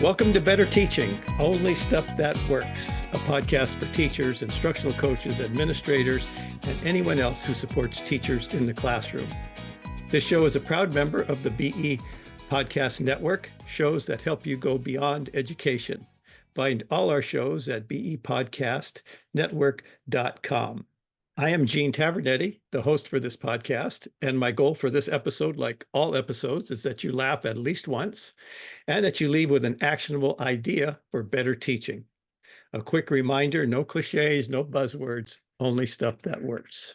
Welcome to Better Teaching, Only Stuff That Works, a podcast for teachers, instructional coaches, administrators, and anyone else who supports teachers in the classroom. This show is a proud member of the BE Podcast Network, shows that help you go beyond education. Find all our shows at bepodcastnetwork.com. I am Gene Tavernetti, the host for this podcast, and my goal for this episode, like all episodes, is that you laugh at least once and that you leave with an actionable idea for better teaching. A quick reminder, no cliches, no buzzwords, only stuff that works.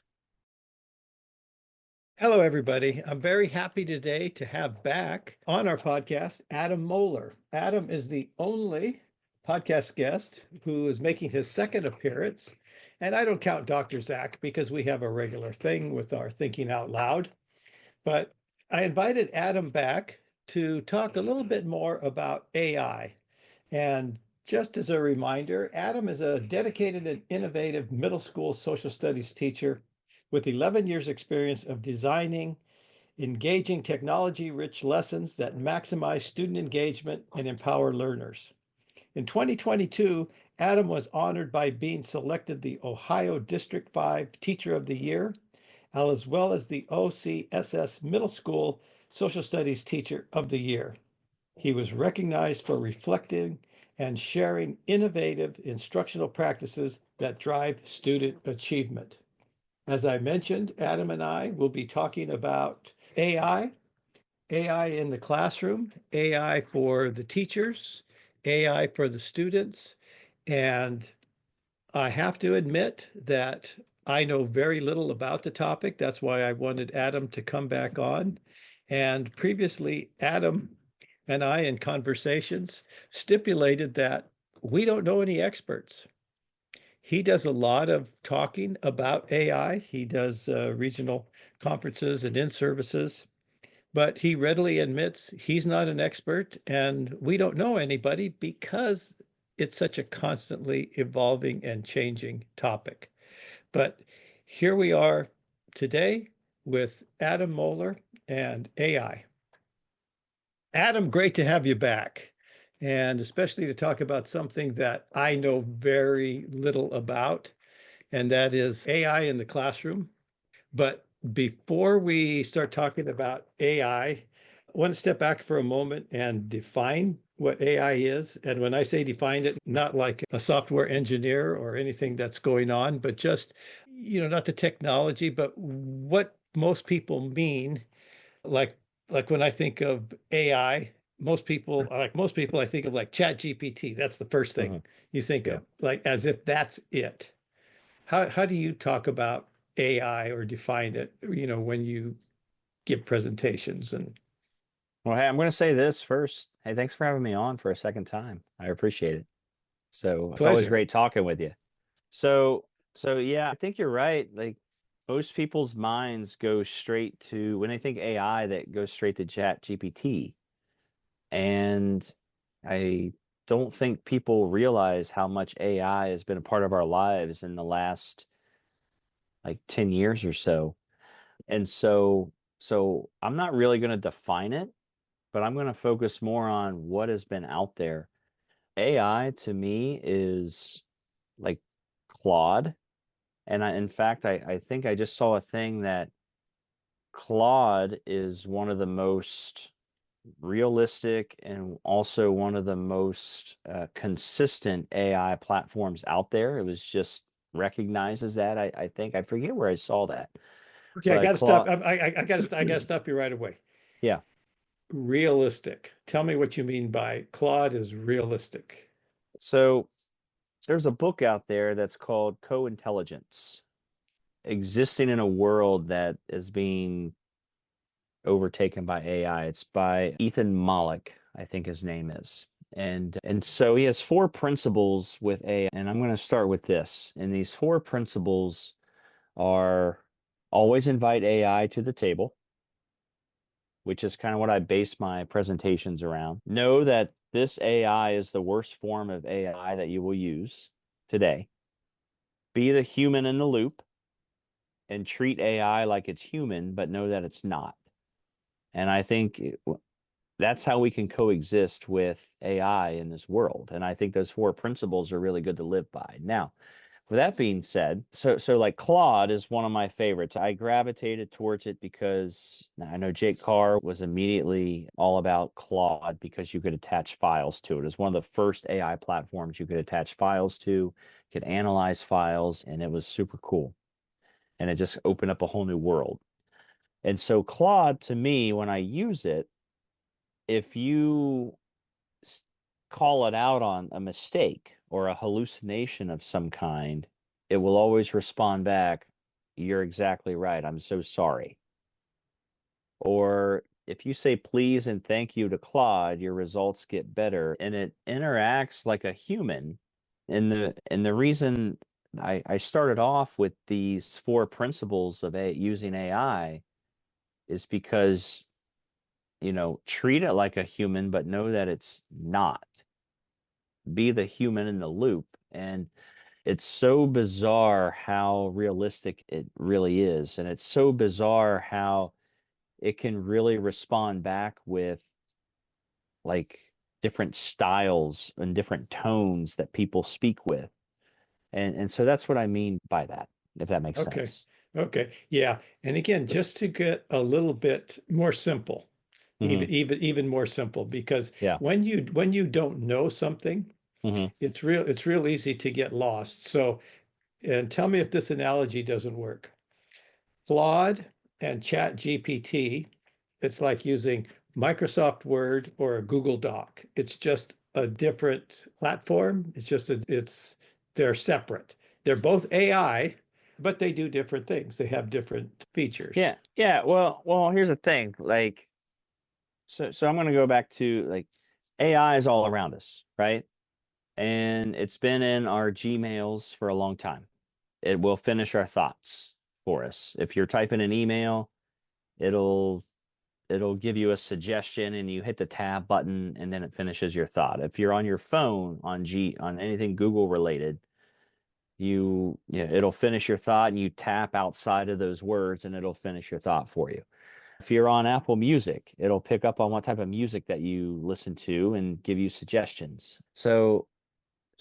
Hello, everybody. I'm very happy today to have back on our podcast, Adam Moeller. Adam is the only podcast guest who is making his second appearance. And I don't count Dr. Zach because we have a regular thing with our Thinking Out Loud. But I invited Adam back to talk a little bit more about AI. And just as a reminder, Adam is a dedicated and innovative middle school social studies teacher with 11 years experience of designing engaging technology-rich lessons that maximize student engagement and empower learners. In 2022, Adam was honored by being selected the Ohio District 5 Teacher of the Year, as well as the OCSS Middle School Social Studies Teacher of the Year. He was recognized for reflecting and sharing innovative instructional practices that drive student achievement. As I mentioned, Adam and I will be talking about AI in the classroom, AI for the teachers, AI for the students. And I have to admit that I know very little about the topic. That's why I wanted Adam to come back on. And previously, Adam and I, in conversations, stipulated that we don't know any experts. He does a lot of talking about AI. He does regional conferences and in-services, but he readily admits he's not an expert and we don't know anybody because it's such a constantly evolving and changing topic. But here we are today with Adam Moeller and AI. Adam, great to have you back, and especially to talk about something that I know very little about, and that is AI in the classroom. But before we start talking about AI, I want to step back for a moment and define what AI is. And when I say define it, not like a software engineer or anything that's going on, but just, not the technology, but what most people mean. Like like when I think of AI, most people, I think of like Chat GPT. That's the first thing you think Yeah. of, like as if that's it. How do you talk about AI or define it, when you give presentations and Well, hey, I'm going to say this first. Hey, thanks for having me on for a second time. I appreciate it. So it's always pleasure? great talking with you. So yeah, I think you're right. Like most people's minds go straight to when they think AI, that goes straight to Chat GPT. And I don't think people realize how much AI has been a part of our lives in the last like 10 years or so. And so I'm not really going to define it, but I'm going to focus more on what has been out there. AI to me is like Claude. And in fact, I think I just saw a thing that Claude is one of the most realistic and also one of the most consistent AI platforms out there. It was just recognized as that. I think I forget where I saw that, Okay, I but got to stop. Claude, I got to stop you right away. yeah. Realistic. Tell me what you mean by Claude is realistic. So there's a book out there that's called Co-Intelligence, existing in a world that is being overtaken by AI. It's by Ethan Mollick, I think his name is. And so he has four principles with AI, and I'm going to start with this. And these four principles are always invite AI to the table, which is kind of what I base my presentations around. Know that this AI is the worst form of AI that you will use today. Be the human in the loop and treat AI like it's human, but know that it's not. And I think that's how we can coexist with AI in this world. And I think those four principles are really good to live by. Now, with that being said, so like Claude is one of my favorites. I gravitated towards it because I know Jake Carr was immediately all about Claude because you could attach files to it. It's one of the first AI platforms you could attach files to, could analyze files, and it was super cool. And it just opened up a whole new world. And so Claude, to me, when I use it, if you call it out on a mistake or a hallucination of some kind, it will always respond back, "You're exactly right. I'm so sorry." Or if you say please and thank you to Claude, your results get better and it interacts like a human. And the reason I started off with these four principles of using AI is because, treat it like a human, but know that it's not. Be the human in the loop. And it's so bizarre how realistic it really is. And it's so bizarre how it can really respond back with like different styles and different tones that people speak with. And so that's what I mean by that, if that makes Okay. sense. Okay. Yeah. And again, just to get a little bit more simple, Hmm. even more simple, because Yeah. when you don't know something, Hmm. it's real easy to get lost. So, and tell me if this analogy doesn't work. Claude and Chat GPT, it's like using Microsoft Word or a Google Doc. It's just a different platform. They're separate. They're both AI, but they do different things. They have different features. Yeah. Yeah. Well, here's the thing. Like, so I'm going to go back to like AI is all around us, right? And it's been in our Gmails for a long time. It will finish our thoughts for us. If you're typing an email, it'll it'll give you a suggestion and you hit the tab button and then it finishes your thought. If you're on your phone on anything Google related, it'll finish your thought and you tap outside of those words and it'll finish your thought for you. If you're on Apple Music, it'll pick up on what type of music that you listen to and give you suggestions. So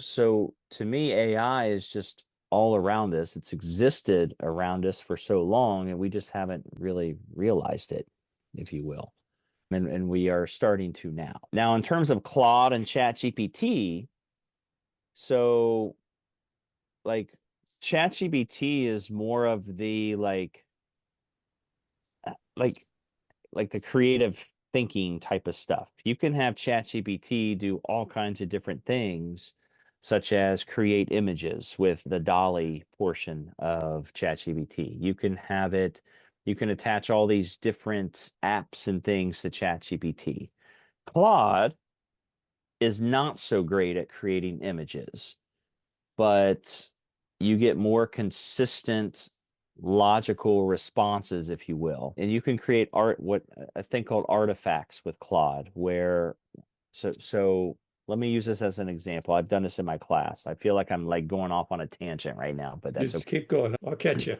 to me, AI is just all around us. It's existed around us for so long, and we just haven't really realized it, if you will. And we are starting to now. Now, in terms of Claude and ChatGPT, so like ChatGPT is more of the like like the creative thinking type of stuff. You can have ChatGPT do all kinds of different things, such as create images with the Dolly portion of ChatGPT. You can attach all these different apps and things to ChatGPT. Claude is not so great at creating images, but you get more consistent logical responses, if you will. And you can create what a thing called artifacts with Claude, where so let me use this as an example. I've done this in my class. I feel like I'm like going off on a tangent right now, but that's Just okay. keep going. I'll catch you.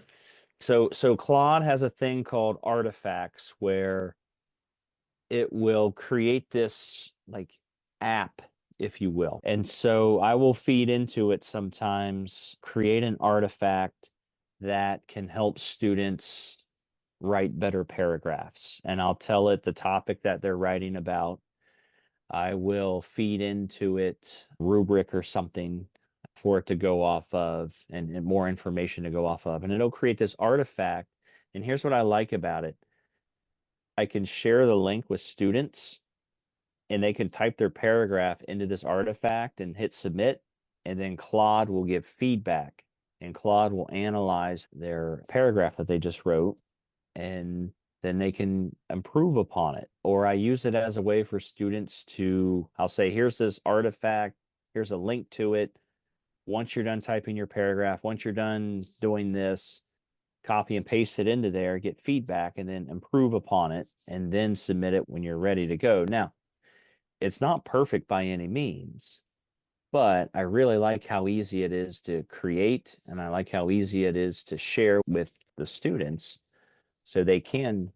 So Claude has a thing called artifacts where it will create this like app, if you will. And so I will feed into it sometimes, create an artifact that can help students write better paragraphs. And I'll tell it the topic that they're writing about. I will feed into it rubric or something for it to go off of and more information to go off of. And it'll create this artifact. And here's what I like about it. I can share the link with students and they can type their paragraph into this artifact and hit submit. And then Claude will give feedback and Claude will analyze their paragraph that they just wrote and then they can improve upon it. Or I use it as a way for students I'll say, here's this artifact, here's a link to it. Once you're done typing your paragraph, once you're done doing this, copy and paste it into there, get feedback, and then improve upon it, and then submit it when you're ready to go. Now, it's not perfect by any means, but I really like how easy it is to create, and I like how easy it is to share with the students so they can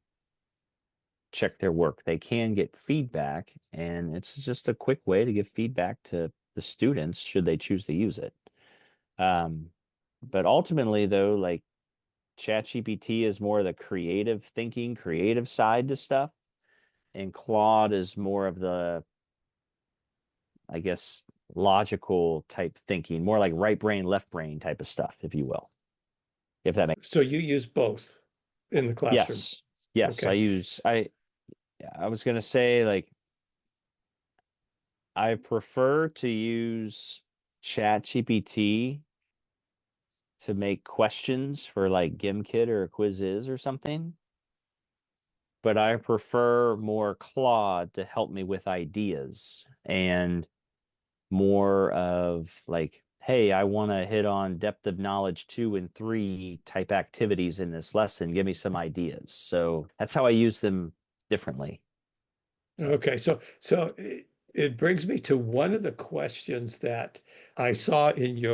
check their work. They can get feedback, and it's just a quick way to give feedback to the students should they choose to use it. Um, but ultimately, though, like ChatGPT is more the creative thinking, creative side to stuff, and Claude is more of the, I guess, logical type thinking, more like right brain, left brain type of stuff, if you will. If that makes So you use both in the classroom. Yes. Yes, Okay. I was gonna say like I prefer to use ChatGPT to make questions for like Gimkit or Quizzes or something, but I prefer more Claude to help me with ideas and more of like, hey, I want to hit on depth of knowledge 2 and 3 type activities in this lesson. Give me some ideas. So that's how I use them differently. So, Okay, so it brings me to one of the questions that I saw in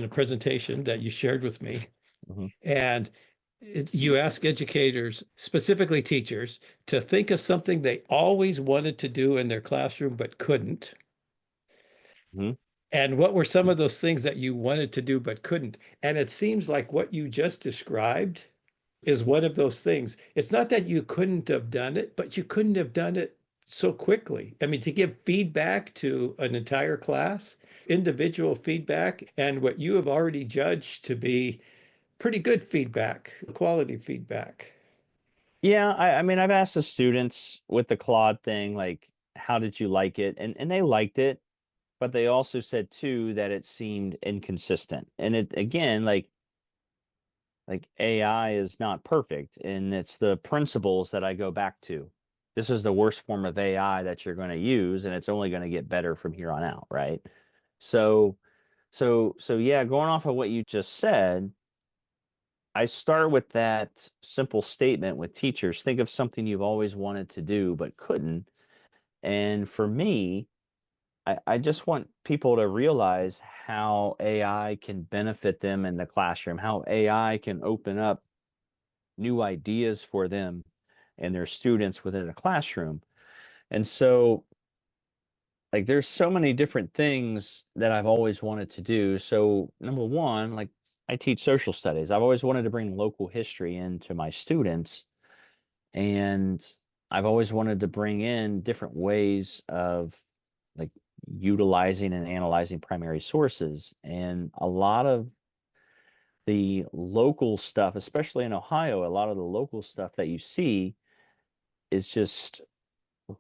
a presentation that you shared with me. mhm, And you ask educators, specifically teachers, to think of something they always wanted to do in their classroom but couldn't. mhm. And what were some of those things that you wanted to do but couldn't? And it seems like what you just described is one of those things. It's not that you couldn't have done it, but you couldn't have done it so quickly. I mean, to give feedback to an entire class, individual feedback, and what you have already judged to be pretty good feedback, quality feedback. Yeah, I mean, I've asked the students with the Claude thing, like, how did you like it? And they liked it, but they also said too that it seemed inconsistent. And it again, like AI is not perfect, and it's the principles that I go back to. This is the worst form of AI that you're going to use, and it's only going to get better from here on out, right? So, so yeah, going off of what you just said, I start with that simple statement with teachers. Think of something you've always wanted to do but couldn't. And for me, I just want people to realize how AI can benefit them in the classroom, how AI can open up new ideas for them and their students within a classroom. And so, like, there's so many different things that I've always wanted to do. So, number one, like, I teach social studies. I've always wanted to bring local history into my students, and I've always wanted to bring in different ways of like utilizing and analyzing primary sources. And a lot of the local stuff, especially in Ohio, a lot of the local stuff that you see is just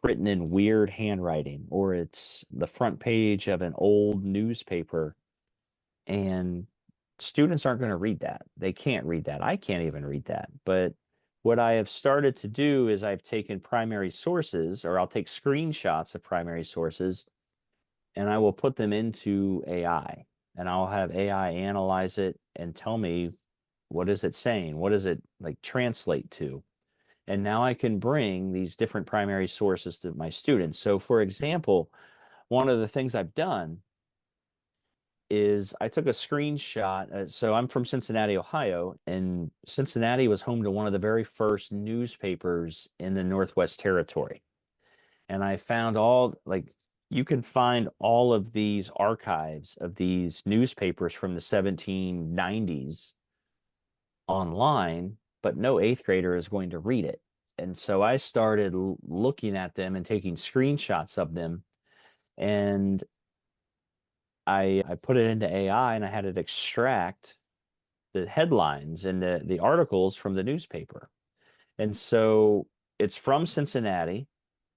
written in weird handwriting, or it's the front page of an old newspaper, and students aren't going to read that. They can't read that. I can't even read that. But what I have started to do is I've taken primary sources, or I'll take screenshots of primary sources, and I will put them into AI, and I'll have AI analyze it and tell me what is it saying? What does it like translate to? And now I can bring these different primary sources to my students. So, for example, one of the things I've done is I took a screenshot. So I'm from Cincinnati, Ohio, and Cincinnati was home to one of the very first newspapers in the Northwest Territory. And I found all like you can find all of these archives of these newspapers from the 1790s online, but no eighth grader is going to read it. And so I started looking at them and taking screenshots of them, and I put it into AI and I had it extract the headlines and the articles from the newspaper. And so it's from Cincinnati.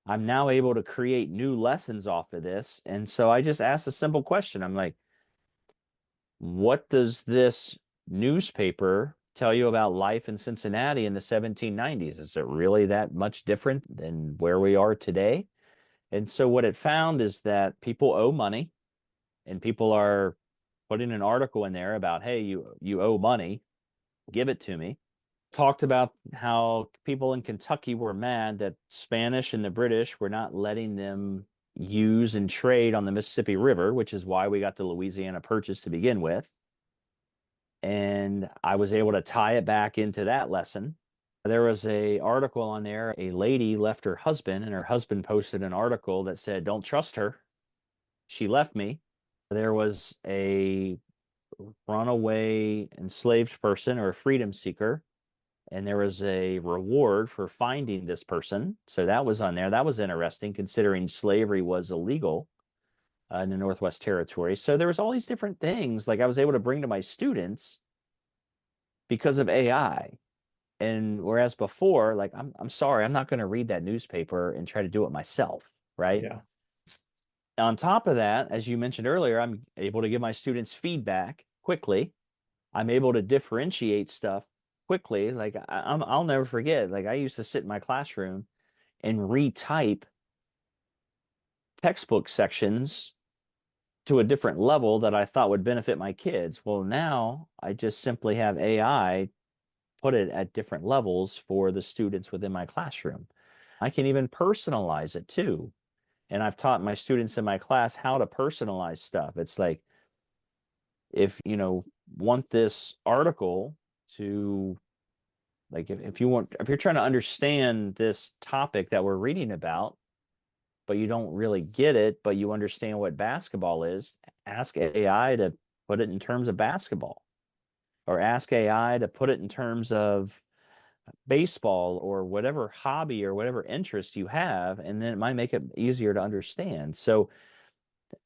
I'm now able to create new lessons off of this. And so I just asked a simple question. I'm like, what does this newspaper tell you about life in Cincinnati in the 1790s? Is it really that much different than where we are today? And so what it found is that people owe money, and people are putting an article in there about, hey, you owe money, give it to me. Talked about how people in Kentucky were mad that Spanish and the British were not letting them use and trade on the Mississippi River, which is why we got the Louisiana Purchase to begin with. And I was able to tie it back into that lesson There was a article on there. A lady left her husband, and her husband posted an article that said, "Don't trust her. She left me." There was a runaway enslaved person or a freedom seeker, and there was a reward for finding this person. So that was on there. That was interesting considering slavery was illegal in the Northwest Territory. So there was all these different things like I was able to bring to my students because of AI. And whereas before, like I'm sorry, I'm not going to read that newspaper and try to do it myself, right? Yeah. On top of that, as you mentioned earlier, I'm able to give my students feedback quickly. I'm able to differentiate stuff quickly. Like I'll never forget. Like I used to sit in my classroom and retype textbook sections to a different level that I thought would benefit my kids. Well, now I just simply have AI put it at different levels for the students within my classroom. I can even personalize it too. And I've taught my students in my class how to personalize stuff. It's like, if want this article to, like, if you're trying to understand this topic that we're reading about, but you don't really get it, but you understand what basketball is, ask AI to put it in terms of basketball, or ask AI to put it in terms of baseball or whatever hobby or whatever interest you have, and then it might make it easier to understand. So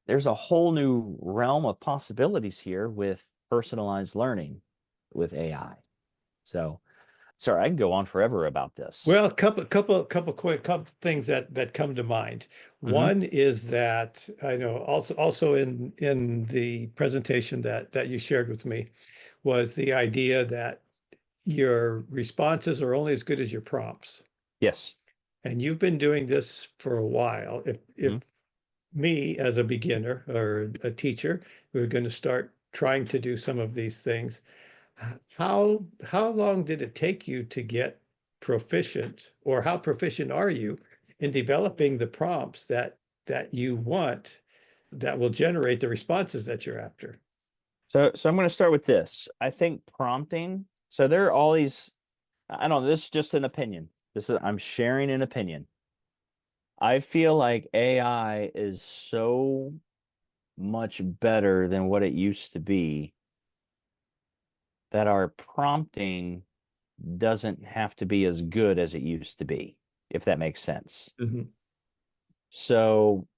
there's a whole new realm of possibilities here with personalized learning with AI. So, sorry, I can go on forever about this. Well, couple things that come to mind. Hmm. One is that I know also in the presentation that you shared with me was the idea that your responses are only as good as your prompts. Yes. And you've been doing this for a while. If Mhm. me as a beginner or a teacher, we're going to start trying to do some of these things, how long did it take you to get proficient, or how proficient are you in developing the prompts that you want that will generate the responses that you're after? So I'm going to start with this. I think prompting. So there are all these. I don't know. This is just an opinion. I'm sharing an opinion. I feel like AI is so much better than what it used to be that our prompting doesn't have to be as good as it used to be, if that makes sense. Mhm. So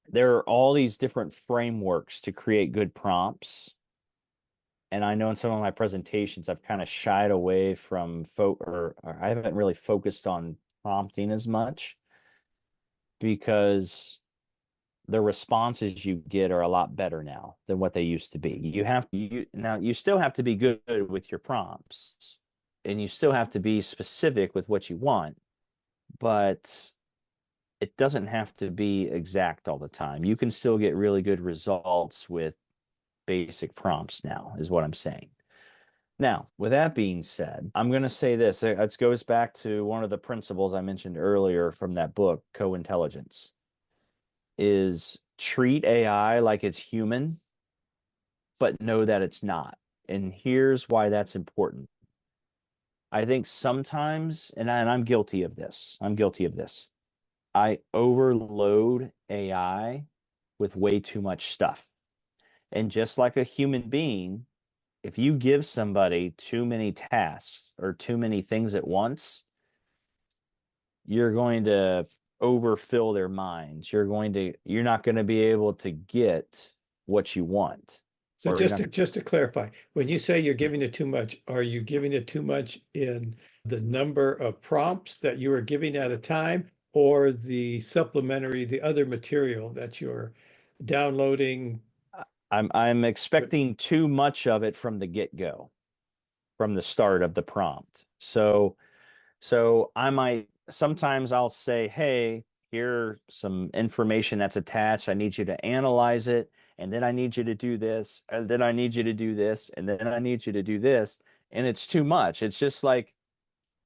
there are all these different frameworks to create good prompts. And I know in some of my presentations, I've kind of shied away from or I haven't really focused on prompting as much because the responses you get are a lot better now than what they used to be. You still have to be good with your prompts, and you still have to be specific with what you want, but it doesn't have to be exact all the time. You can still get really good results with basic prompts now, is what I'm saying. Now, with that being said, I'm going to say this. It goes back to one of the principles I mentioned earlier from that book, Co-Intelligence, is treat AI like it's human, but know that it's not. And here's why that's important. I think sometimes, and I'm guilty of this, I overload AI with way too much stuff. And just like a human being, if you give somebody too many tasks or too many things at once, you're going to overfill their minds. You're not going to be able to get what you want. So Or you're just to clarify, when you say you're giving it too much, are you giving it too much in the number of prompts that you are giving at a time, or the other material that you're downloading? I'm expecting too much of it from the get-go, from the start of the prompt. So I might sometimes I'll say, hey, here's some information that's attached. I need you to analyze it, and then I need you to do this, and then I need you to do this, and then I need you to do this. And it's too much. It's just like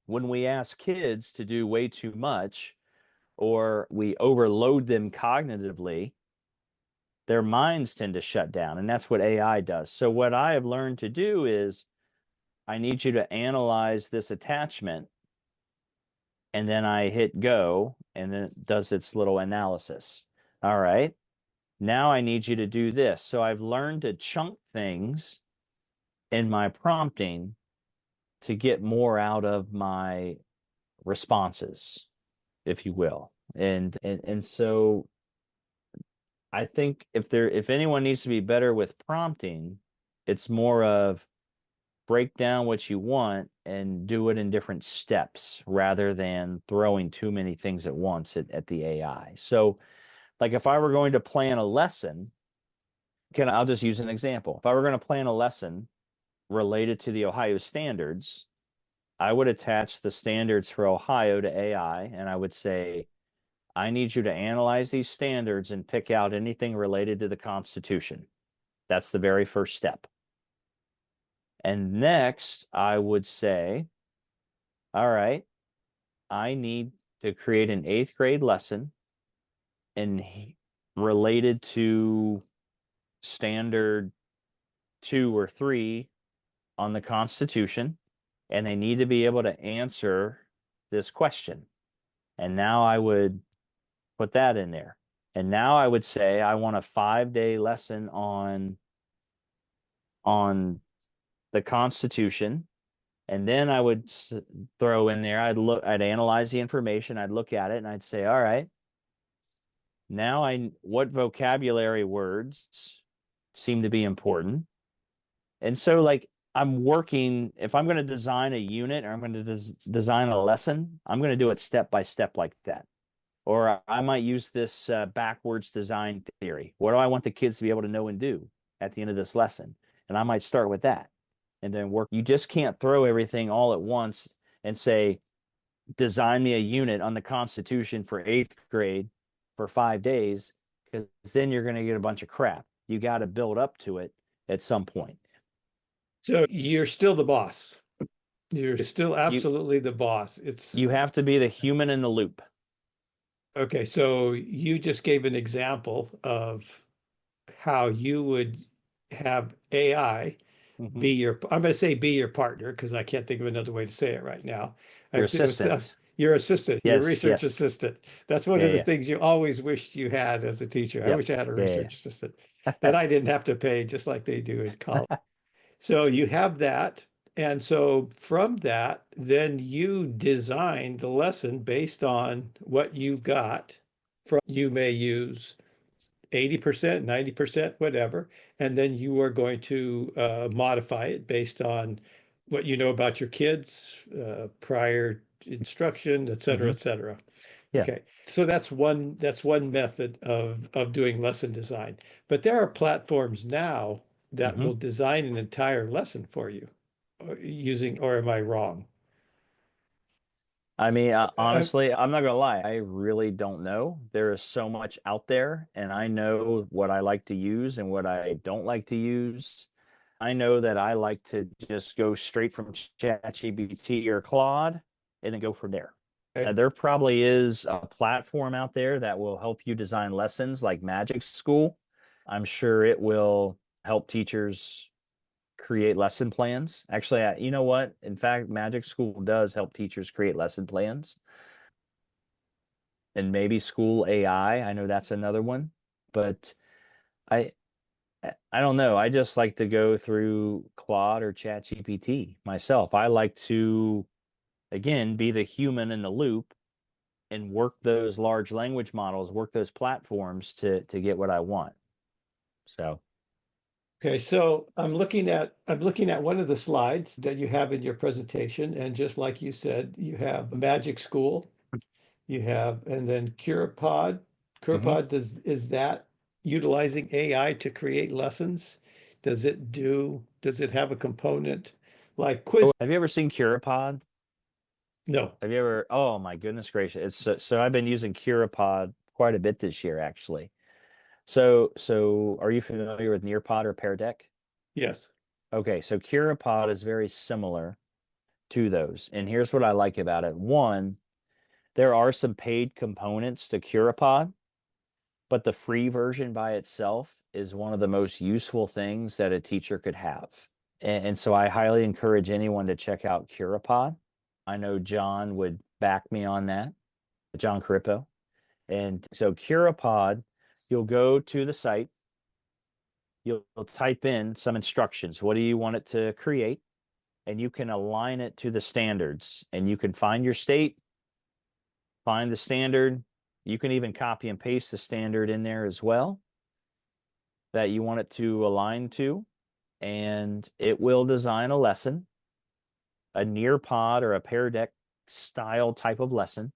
when we ask kids to do way too much, or we overload them cognitively, their minds tend to shut down. And that's what AI does. So what I have learned to do is I need you to analyze this attachment. and then I hit go, and then it does its little analysis. All right, now I need you to do this. So I've learned to chunk things in my prompting to get more out of my responses, if you will. And so I think if anyone needs to be better with prompting, it's more of break down what you want and do it in different steps rather than throwing too many things at once at the AI. So, like if I were going to plan a lesson, I'll just use an example. If I were going to plan a lesson related to the Ohio standards, I would attach the standards for Ohio to AI, and I would say, I need you to analyze these standards and pick out anything related to the Constitution. That's the very first step. And next, I would say, all right, I need to create an 8th grade lesson and related to standard 2 or 3 on the Constitution, and they need to be able to answer this question. And now I would put that in there. And now I would say I want a 5-day lesson on the Constitution. And then I would throw in there, I'd analyze the information, I'd look at it, and I'd say, all right, now what vocabulary words seem to be important. And so like I'm working, if I'm going to design a unit or I'm going to design a lesson, I'm going to do it step by step like that. Or I might use this backwards design theory. What do I want the kids to be able to know and do at the end of this lesson? And I might start with that and then work. You just can't throw everything all at once and say, design me a unit on the Constitution for 8th grade for 5 days, because then you're going to get a bunch of crap. You got to build up to it at some point. So you're still the boss. You're still absolutely the boss. You have to be the human in the loop. Okay, so you just gave an example of how you would have AI be your, I'm going to say be your partner because I can't think of another way to say it right now. Your assistant. Your assistant, your research assistant. That's one of the things you always wished you had as a teacher. I wish I had a research assistant that I didn't have to pay just like they do in college. So you have that. And so from that, then you design the lesson based on what you've got. You may use 80%, 90%, whatever. And then you are going to modify it based on what you know about your kids, prior instruction, et cetera, et cetera. Yeah. Okay. So that's one method of doing lesson design. But there are platforms now that will design an entire lesson for you using, or am I wrong? I mean, honestly, I'm not gonna lie. I really don't know. There is so much out there, and I know what I like to use and what I don't like to use. I know that I like to just go straight from ChatGPT or Claude and then go from there. There probably is a platform out there that will help you design lessons like Magic School. I'm sure it will help teachers create lesson plans. Actually, you know what? In fact, Magic School does help teachers create lesson plans. And maybe School AI, I know that's another one. But I I don't know. I just like to go through Claude or ChatGPT myself. I like to, again, be the human in the loop and work those large language models, work those platforms to get what I want. So okay, so I'm looking at one of the slides that you have in your presentation, and just like you said, you have Magic School, you have, and then Curipod. Curipod is that utilizing AI to create lessons? Does it have a component like quiz? have you ever seen Curipod? No. Have you ever? Oh my goodness gracious! So I've been using Curipod quite a bit this year, actually. So are you familiar with Nearpod or Pear Deck? Yes. Okay, so Curipod is very similar to those, and here's what I like about it. One, there are some paid components to Curipod, but the free version by itself is one of the most useful things that a teacher could have. And so I highly encourage anyone to check out Curipod. I know John would back me on that, John Carippo. And so CuraPod, you'll go to the site, you'll type in some instructions. What do you want it to create? And you can align it to the standards, and you can find your state, find the standard. You can even copy and paste the standard in there as well that you want it to align to, and it will design a lesson, a Nearpod or a Pear Deck style type of lesson.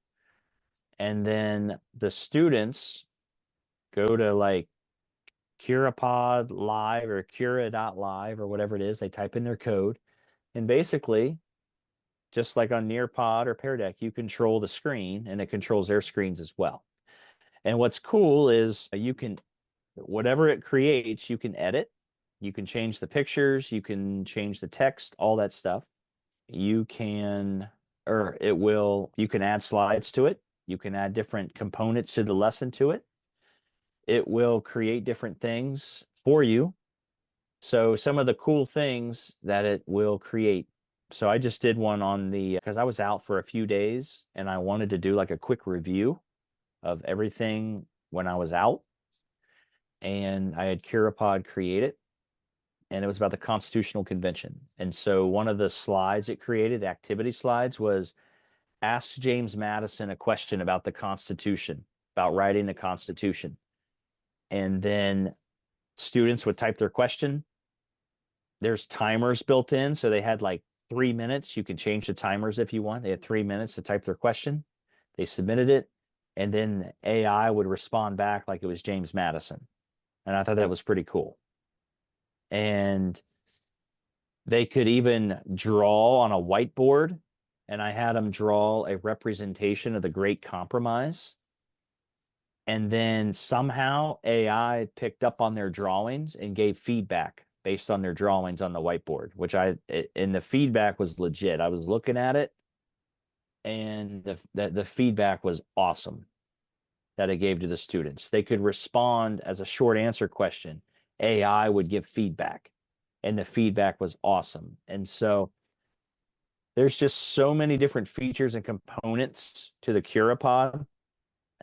And then the students go to like CuraPod Live or Cura.live or whatever it is. They type in their code. And basically, just like on Nearpod or Pear Deck, you control the screen and it controls their screens as well. And what's cool is you can, whatever it creates, you can edit. You can change the pictures. You can change the text, all that stuff. You can, or it will, you can add slides to it. You can add different components to the lesson to it. It will create different things for you. So some of the cool things that it will create. So I just did one on the, because I was out for a few days and I wanted to do like a quick review of everything when I was out. And I had CuraPod create it. And it was about the Constitutional Convention. And so one of the slides it created, the activity slides, was ask James Madison a question about the Constitution, about writing the Constitution. And then students would type their question. There's timers built in. So they had like 3 minutes. You can change the timers if you want. They had 3 minutes to type their question. They submitted it. And then AI would respond back like it was James Madison. And I thought that was pretty cool. And they could even draw on a whiteboard. And I had them draw a representation of the Great Compromise. And then somehow AI picked up on their drawings and gave feedback based on their drawings on the whiteboard, and the feedback was legit. I was looking at it and the feedback was awesome that it gave to the students. They could respond as a short answer question. AI would give feedback, and the feedback was awesome. And so there's just so many different features and components to the CuraPod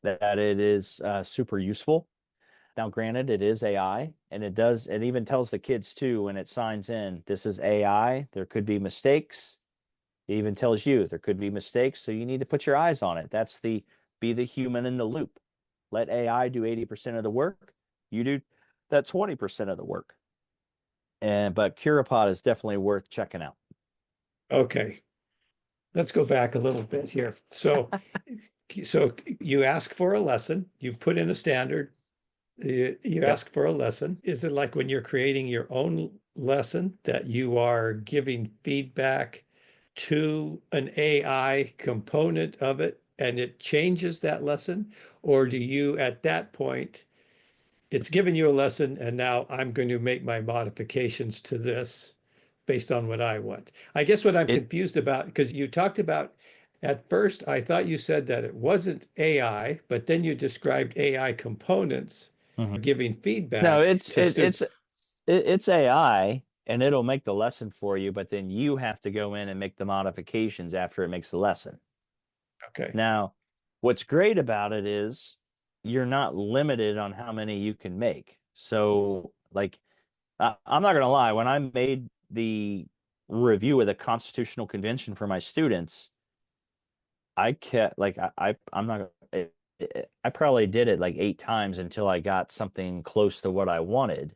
that it is super useful. Now, granted, it is AI, and it even tells the kids too when it signs in, this is AI. There could be mistakes. It even tells you there could be mistakes, so you need to put your eyes on it. That's be the human in the loop. Let AI do 80% of the work. You do that 20% of the work. But CuraPod is definitely worth checking out. Okay. Let's go back a little bit here. So you ask for a lesson, you put in a standard, you ask for a lesson. Is it like when you're creating your own lesson that you are giving feedback to an AI component of it and it changes that lesson? Or do you, at that point, it's given you a lesson and now I'm going to make my modifications to this based on what I want? I guess what I'm confused about, because you talked about at first, I thought you said that it wasn't AI, but then you described AI components giving No, feedback to students. it's AI, and it'll make the lesson for you, but then you have to go in and make the modifications after it makes the lesson. Okay. Now, what's great about it is you're not limited on how many you can make. So, like, I'm not gonna lie, when I made the review of the Constitutional Convention for my students, I kept like I'm not I probably did it like 8 times until I got something close to what I wanted.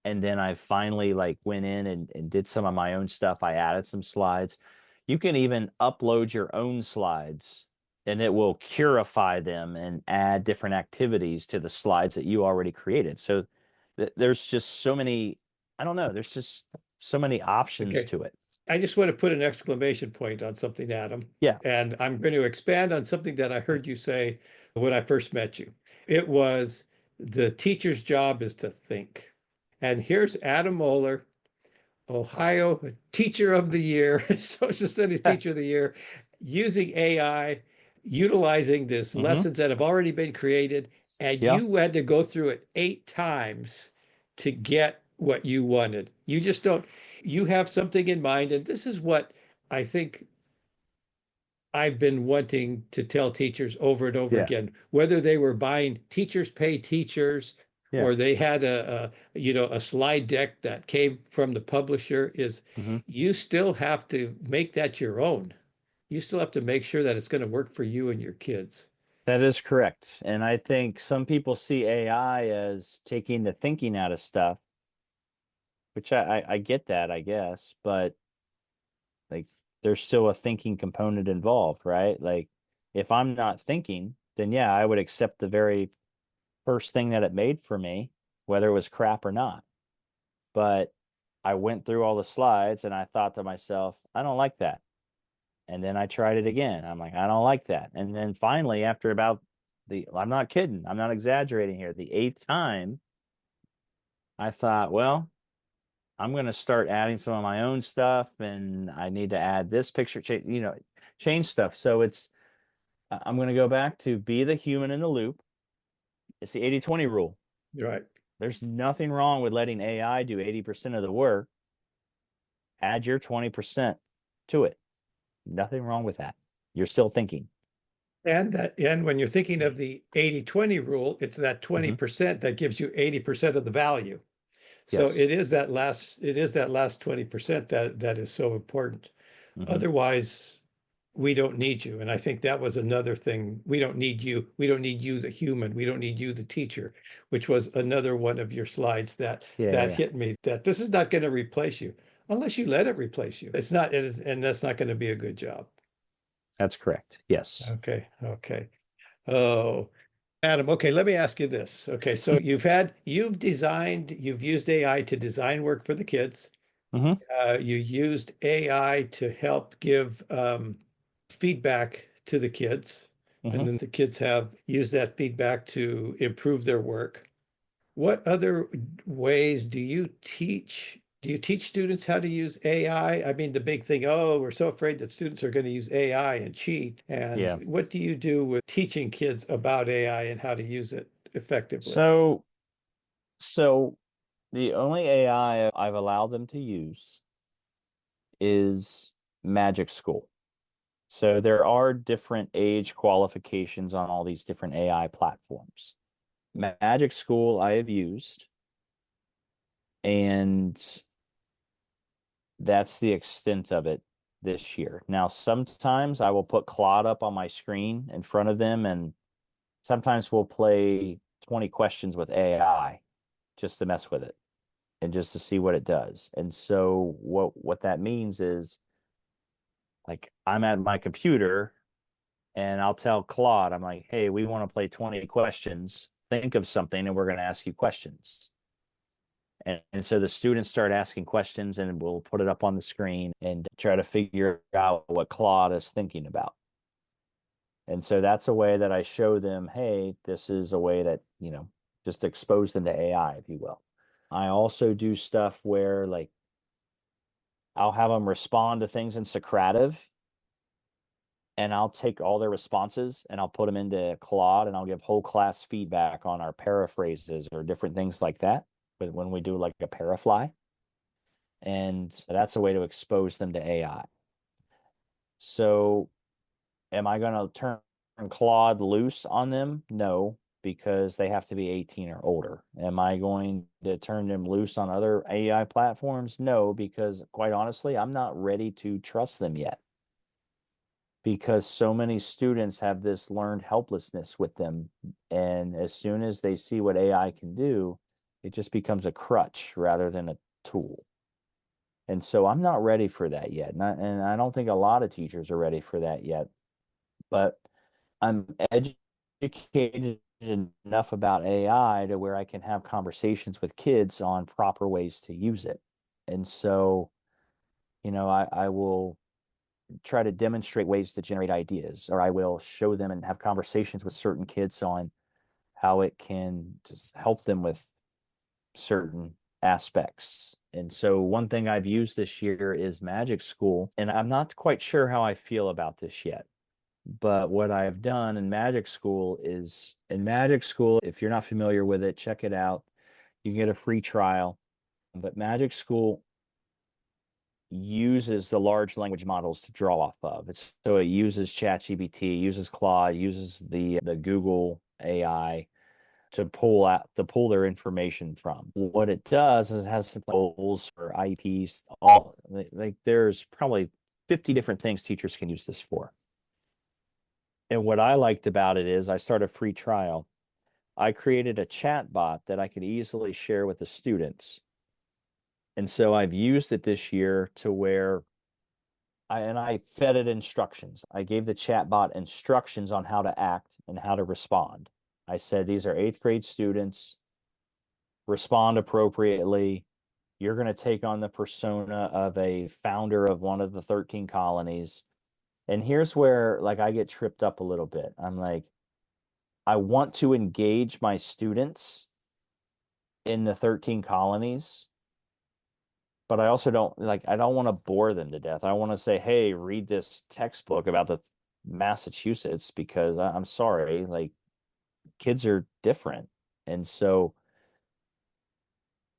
And then I finally like went in and did some of my own stuff. I added some slides. You can even upload your own slides and it will curify them and add different activities to the slides that you already created. So there's just so many, I don't know, there's just so many options Okay. to it. I just want to put an exclamation point on something, Adam. Yeah. And I'm going to expand on something that I heard you say when I first met you. It was the teacher's job is to think. And here's Adam Moeller, Ohio Teacher of the Year, Social Studies Teacher of the Year, using AI, utilizing this Mm-hmm. lessons that have already been created, and Yeah. you had to go through it 8 times to get what you wanted. You just don't, you have something in mind, and this is what I think I've been wanting to tell teachers over and over Yeah. again, whether they were buying Teachers Pay Teachers Yeah. or they had a slide deck that came from the publisher, is Hmm. you still have to make that your own. You still have to make sure that it's going to work for you and your kids. That is correct. And I think some people see AI as taking the thinking out of stuff, which I get that, I guess, but like there's still a thinking component involved, right? Like if I'm not thinking, then yeah, I would accept the very first thing that it made for me, whether it was crap or not. But I went through all the slides and I thought to myself, I don't like that. And then I tried it again. I'm like, I don't like that. And then finally, after about I'm not kidding, I'm not exaggerating here, the eighth time, I thought, well, I'm going to start adding some of my own stuff and I need to add this picture, change stuff. So I'm going to go back to be the human in the loop. It's the 80/20 rule. Right. There's nothing wrong with letting AI do 80% of the work. Add your 20% to it. Nothing wrong with that. You're still thinking. And when you're thinking of the 80/20 rule, it's that Hmm. 20% that gives you 80% of the value. So Yes. it is that last 20% that is so important. Hmm. Otherwise, we don't need you. And I think that was another thing. We don't need you. We don't need you, the human. We don't need you, the teacher, which was another one of your slides Yeah, yeah, that yeah. hit me, that this is not going to replace you unless you let it replace you. It's not, and that's not going to be a good job. That's correct. Yes. Okay. Okay. Oh, Adam, okay, let me ask you this. Okay, so you've used AI to design work for the kids. Hmm. You used AI to help give feedback to the kids, and Hmm. then the kids have used that feedback to improve their work. What other ways do you teach students how to use AI? I mean, the big thing, oh, we're so afraid that students are going to use AI and cheat. And Yeah. what do you do with teaching kids about AI and how to use it effectively? So, so the only AI I've allowed them to use is Magic School. So there are different age qualifications on all these different AI platforms. Magic School I have used, and that's the extent of it this year. Now, sometimes I will put Claude up on my screen in front of them, and sometimes we'll play 20 questions with AI just to mess with it and just to see what it does. And so what that means is like I'm at my computer and I'll tell Claude, I'm like, hey, we want to play 20 questions. Think of something and we're going to ask you questions. And so the students start asking questions and we'll put it up on the screen and try to figure out what Claude is thinking about. And so that's a way that I show them, hey, this is a way that, just expose them to AI, if you will. I also do stuff where like I'll have them respond to things in Socrative and I'll take all their responses and I'll put them into Claude and I'll give whole class feedback on our paraphrases or different things like that when we do like a parafly. And that's a way to expose them to AI. So am I going to turn Claude loose on them? No, because they have to be 18 or older. Am I going to turn them loose on other AI platforms? No, because quite honestly, I'm not ready to trust them yet because so many students have this learned helplessness with them. And as soon as they see what AI can do, it just becomes a crutch rather than a tool. And so I'm not ready for that yet. And I don't think a lot of teachers are ready for that yet. But I'm educated enough about AI to where I can have conversations with kids on proper ways to use it. And so, I will try to demonstrate ways to generate ideas, or I will show them and have conversations with certain kids on how it can just help them with certain aspects. And so, one thing I've used this year is Magic School, and I'm not quite sure how I feel about this yet. But what I've done in Magic School is in Magic School, if you're not familiar with it, check it out. You can get a free trial. But Magic School uses the large language models to draw off of. So it uses ChatGPT, uses Claude, uses the Google AI to pull their information from. What it does is it has some goals for IEPs. All like there's probably 50 different things teachers can use this for. And what I liked about it is I started a free trial. I created a chat bot that I could easily share with the students. And so I've used it this year to where I fed it instructions. I gave the chat bot instructions on how to act and how to respond. I said, these are 8th grade students, respond appropriately. You're going to take on the persona of a founder of one of the 13 colonies. And here's where like I get tripped up a little bit. I'm like, I want to engage my students in the 13 colonies, but I also I don't want to bore them to death. I want to say, hey, read this textbook about the Massachusetts, because I'm sorry, like kids are different. And so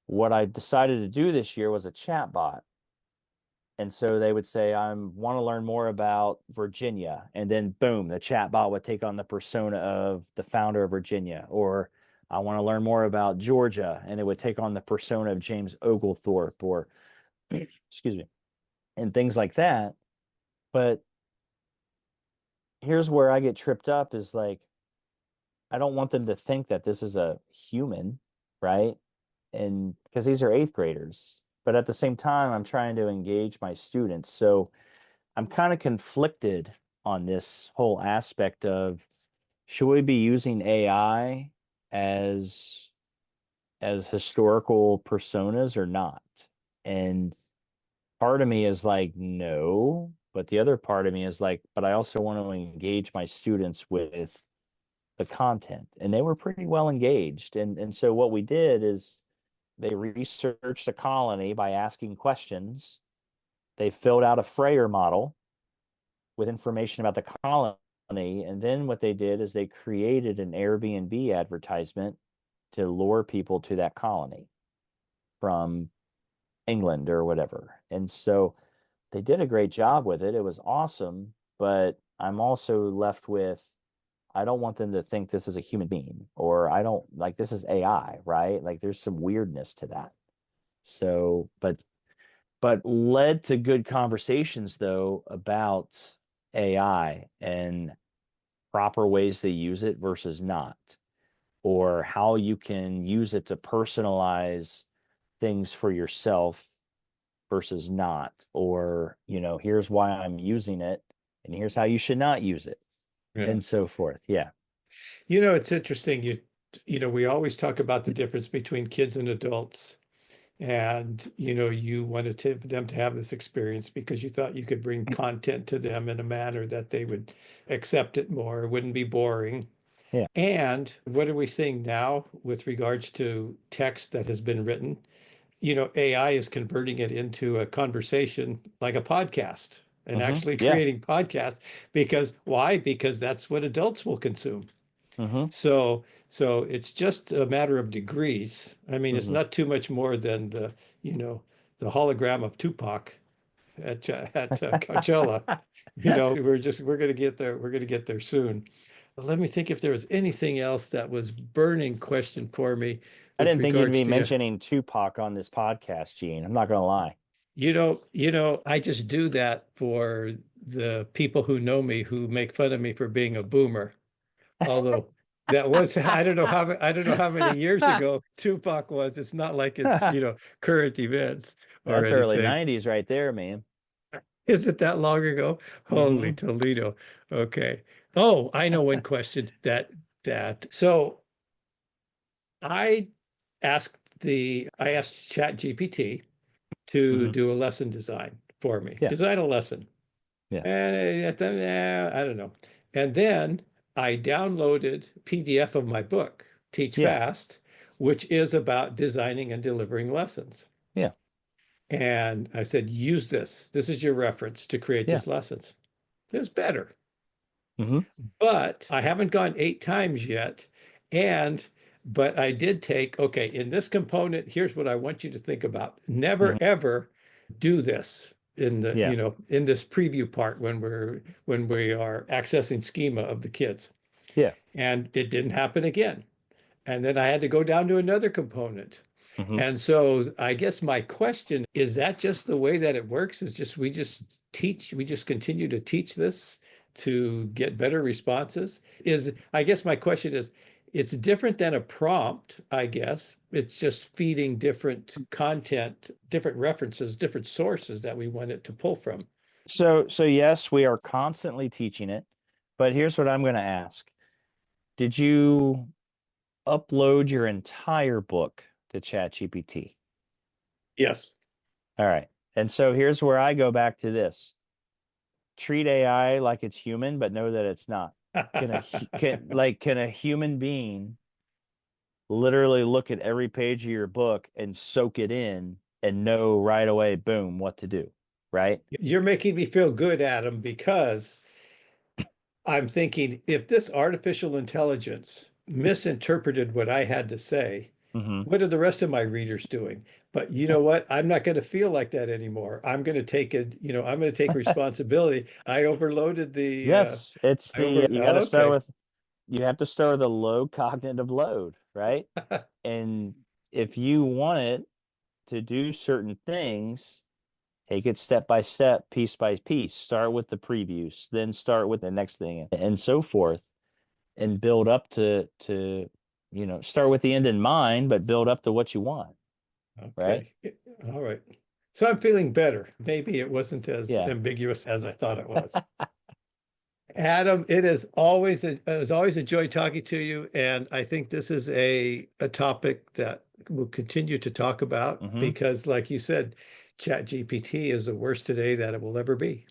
what I decided to do this year was a chat bot. And so they would say, I want to learn more about Virginia. And then boom, the chat bot would take on the persona of the founder of Virginia. Or I want to learn more about Georgia. And it would take on the persona of James Oglethorpe, or excuse me, and things like that. But here's where I get tripped up is like, I don't want them to think that this is a human, right? And because these are 8th graders, but at the same time, I'm trying to engage my students. So I'm kind of conflicted on this whole aspect of, should we be using AI as historical personas or not? And part of me is like, no, but the other part of me is like, but I also want to engage my students with the content. And they were pretty well engaged. And so what we did is they researched the colony by asking questions. They filled out a Frayer model with information about the colony. And then what they did is they created an Airbnb advertisement to lure people to that colony from England or whatever. And so they did a great job with it. It was awesome. But I'm also left with, I don't want them to think this is a human being, or I don't like this is AI, right? Like there's some weirdness to that. So, but led to good conversations though about AI and proper ways to use it versus not, or how you can use it to personalize things for yourself versus not, or, here's why I'm using it and here's how you should not use it, Yeah. and so forth. Yeah. It's interesting. We always talk about the difference between kids and adults. And, you wanted them to have this experience because you thought you could bring content to them in a manner that they would accept it more, it wouldn't be boring. Yeah. And what are we seeing now with regards to text that has been written? AI is converting it into a conversation like a podcast and actually Yeah. creating podcasts. Because why? Because that's what adults will consume. Mm-hmm. So it's just a matter of degrees. I mean, it's Mm-hmm. not too much more than the hologram of Tupac at Coachella. We're going to get there. We're going to get there soon. Let me think if there was anything else that was burning question for me I with didn't think you'd regards be to mentioning Tupac on this podcast, Gene. I'm not gonna lie. I just do that for the people who know me who make fun of me for being a boomer. Although that was I don't know how many years ago Tupac was. It's not like it's, current events or That's early anything. 90s right there, man. Is it that long ago? Holy Mm-hmm. Toledo. Okay. Oh, I know one question that so I I asked ChatGPT to Mm-hmm. do a lesson design for me. Yeah. Design a lesson. Yeah. I don't know. And then I downloaded PDF of my book, Teach Yeah. Fast, which is about designing and delivering lessons. Yeah. And I said, use this. This is your reference to create Yeah. these lessons. It's better. Mm-hmm. But I haven't gone 8 times yet. But I did okay, in this component, here's what I want you to think about. Never, Mm-hmm. ever do this. in the, Yeah. in this preview part when we are accessing schema of the kids. Yeah. And it didn't happen again. And then I had to go down to another component. Hmm. And so I guess my question is that just the way that it works? Is just we just continue to teach this to get better responses? I guess my question is, it's different than a prompt, I guess. It's just feeding different content, different references, different sources that we want it to pull from. So yes, we are constantly teaching it, but here's what I'm going to ask. Did you upload your entire book to ChatGPT? Yes. All right. And so here's where I go back to this. Treat AI like it's human, but know that it's not. Can a human being literally look at every page of your book and soak it in and know right away, boom, what to do, right? You're making me feel good, Adam, because I'm thinking if this artificial intelligence misinterpreted what I had to say, Hmm. what are the rest of my readers doing? But you know what? I'm not going to feel like that anymore. I'm going to take it, I'm going to take responsibility. I overloaded the, Yes, it's you got to start okay. with you have to start with a low cognitive load, right? And if you want it to do certain things, take it step by step, piece by piece. Start with the previews, then start with the next thing, and so forth, and build up to start with the end in mind, but build up to what you want, right? Okay. All right. So I'm feeling better. Maybe it wasn't as Yeah. ambiguous as I thought it was. Adam, it is always a joy talking to you, and I think this is a topic that we'll continue to talk about Hmm. because, like you said, ChatGPT is the worst today that it will ever be.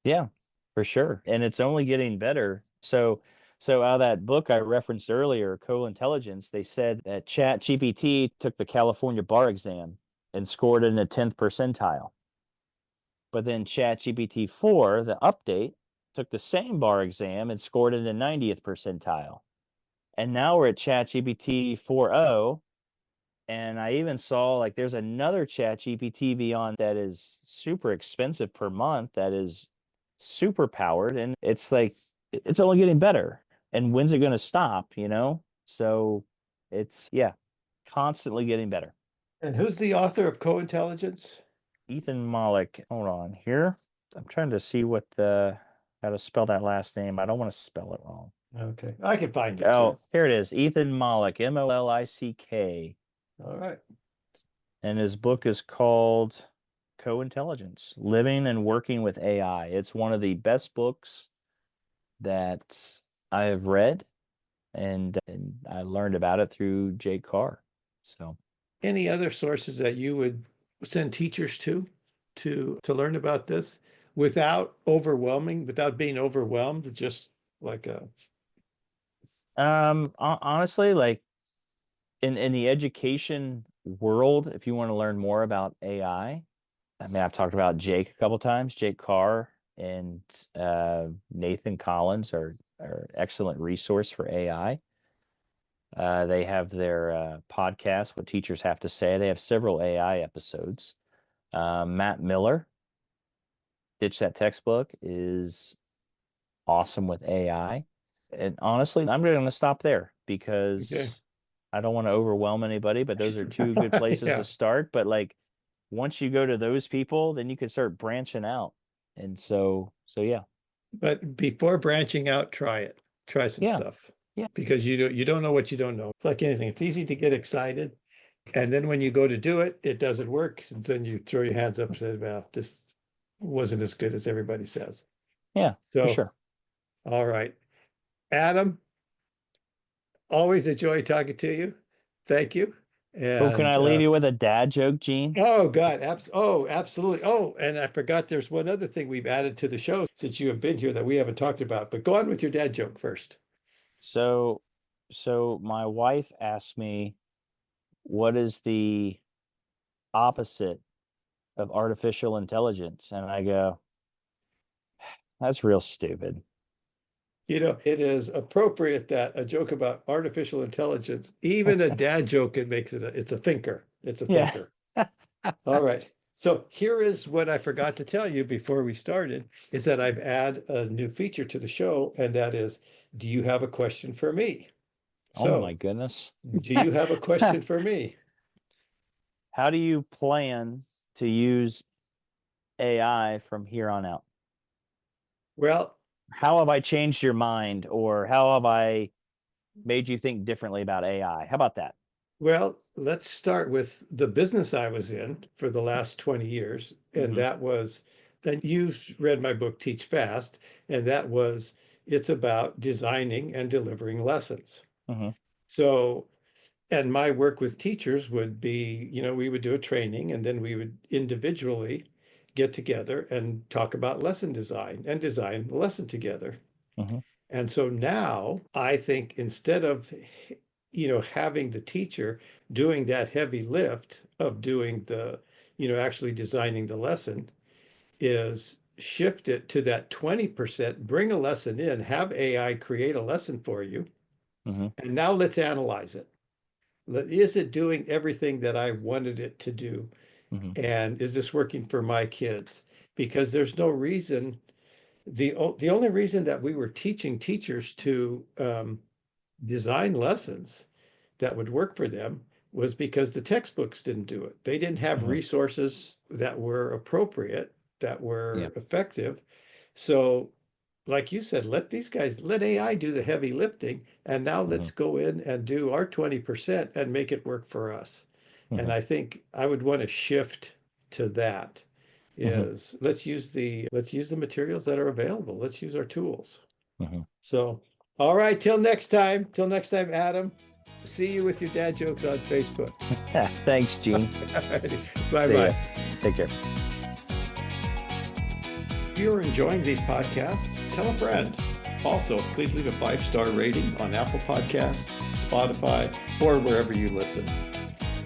Yeah, for sure. And it's only getting better. So out of that book I referenced earlier, Co-Intelligence, they said that ChatGPT took the California bar exam and scored in the 10th percentile. But then ChatGPT 4, the update, took the same bar exam and scored in the 90th percentile. And now we're at ChatGPT 4.0. And I even saw like there's another ChatGPT beyond that is super expensive per month that is super powered. And it's like it's only getting better. And when's it going to stop, you know? So it's, yeah, constantly getting better. And who's the author of Co-Intelligence? Ethan Malik. Hold on here. I'm trying to see how to spell that last name. I don't want to spell it wrong. Okay, I can find it too. Oh, here it is. Ethan Malik, Molick. All right. And his book is called Co-Intelligence, Living and Working with AI. It's one of the best books that I have read, and I learned about it through Jake Carr. So, Any other sources that you would send teachers to learn about this without being overwhelmed, just like a honestly, like in the education world, if you want to learn more about AI, I mean, I've talked about Jake a couple times. Jake Carr and Nathan Collins are excellent resource for AI. They have their podcast, What Teachers Have to Say. They have several AI episodes. Matt Miller, Ditch That Textbook, is awesome with AI. And honestly, I'm going to stop there okay. because I don't want to overwhelm anybody, but those are two good places to Yeah. start. But like once you go to those people, then you can start branching out. And so yeah. But before branching out, try it. Try some Yeah. stuff Yeah. because you don't know what you don't know. It's like anything. It's easy to get excited. And then when you go to do it, it doesn't work. And then you throw your hands up and say, well, this wasn't as good as everybody says. Yeah, for So, sure. all right. Adam, always a joy talking to you. Thank you. Oh, can I And leave you with a dad joke, Gene? oh God, absolutely. Oh, and I forgot there's one other thing we've added to the show since you have been here that we haven't talked about. But go on with your dad joke first. So so my wife asked me what is the opposite of artificial intelligence? And I go, that's real stupid. It is appropriate that a joke about artificial intelligence, even a dad joke, it's a thinker. It's a Yeah. thinker. All right. So here is what I forgot to tell you before we started, is that I've added a new feature to the show, and that is, do you have a question for me? Oh So my goodness. do you have a question for me? How do you plan to use AI from here on out? Well, How have I changed your mind, or how have I made you think differently about AI? How about that? Well, let's start with the business I was in for the last 20 years. And Hmm. that was, then you've read my book, Teach Fast, and that was, it's about designing and delivering lessons. Hmm. So, and my work with teachers would be, we would do a training and then we would individually get together and talk about lesson design and design the lesson together. Hmm. And so now I think instead of, having the teacher doing that heavy lift of doing the, actually designing the lesson, is shift it to that 20%, bring a lesson in, have AI create a lesson for you. Hmm. And now let's analyze it. Is it doing everything that I wanted it to do? Hmm. And is this working for my kids? Because there's no reason, the only reason that we were teaching teachers to design lessons that would work for them was because the textbooks didn't do it. They didn't have Hmm. resources that were appropriate, that Yeah. were effective. So, like you said, let AI do the heavy lifting. And now Hmm. let's go in and do our 20% and make it work for us. And Hmm. I think I would want to shift to that, Hmm. is let's use the materials that are available. Let's use our tools. Hmm. So, all right, till next time. Till next time, Adam. See you with your dad jokes on Facebook. Thanks, Gene. Bye See ya. bye. Take care. If you're enjoying these podcasts, tell a friend. Also, please leave a 5-star rating on Apple Podcasts, Spotify, or wherever you listen.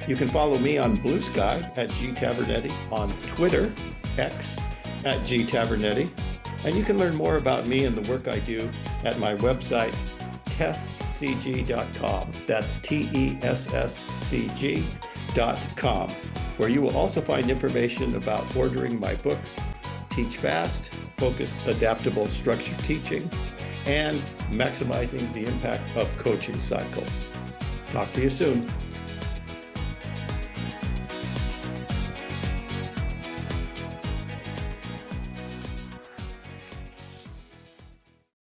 You can follow me on Blue Sky at G Tavernetti, on Twitter, X, at G Tavernetti, and you can learn more about me and the work I do at my website, tesscg.com. That's TESSCG.com, where you will also find information about ordering my books, Teach Fast, Focused Adaptable Structured Teaching, and maximizing the impact of coaching cycles. Talk to you soon.